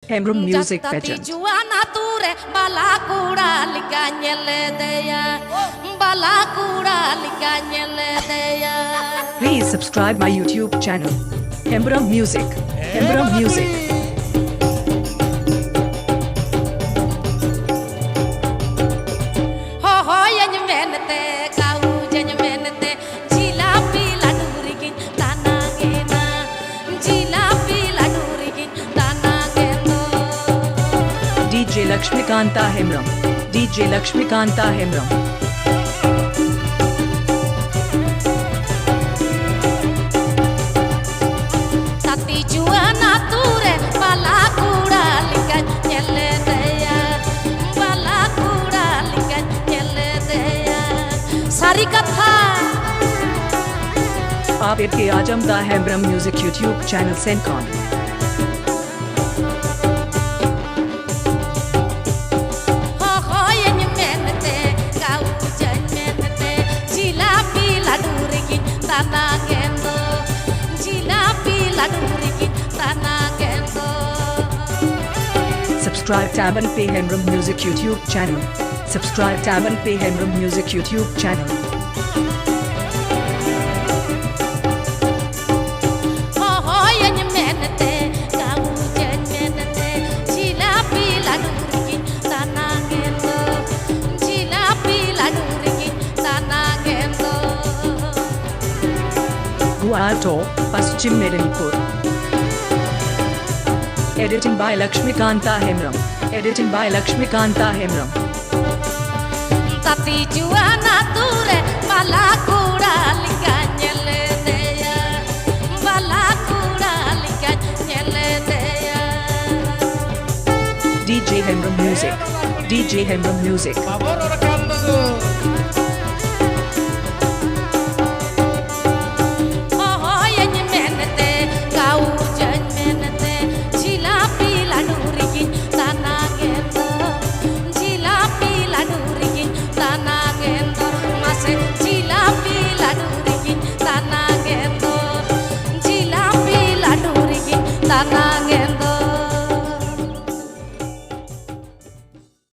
Hemrum Music Pageant. Juana ture balakura liganyele deya balakura liganyele deya. Please subscribe my YouTube channel. Hemrum Music. Hemrum Music. Ho ho yany menete kau jany menete jilapi ladurigin tanangena jilapi ladurigin tanangeno. DJ Lakshmikanta Hemrum. DJ Lakshmikanta Hemrum. Tati Juana ture balakura liganyele deya balakura liganyele deya. Sari katha आप इनके आजमदा Hembram music YouTube channel सेंड कॉन ho ho yany menete kau jany menete jilapi ladurigin tanangeno jilapi ladurigin tanangeno. Subscribe Taban Pe Hemrum Music YouTube channel. Subscribe Taban Pe Hemrum Music YouTube channel. Ho ho yany menete kau jany menete jilapi ladurigin tanangeno jilapi ladurigin tanangeno. Guato, Paschim Medinipur. Editing by Lakshmikanta Hemrum. Editing by Lakshmikanta Hemrum. Tati Juana ture balakura liganyele deya balakura liganyele deya. DJ Hemrum Music. DJ Hemrum Music. Ho ho yany menete kau jany menete jilapi ladurigin tanangeno jilapi ladurigin tanangeno mase jilapi ladurigin tanangeno jilapi ladurigin tanangeno.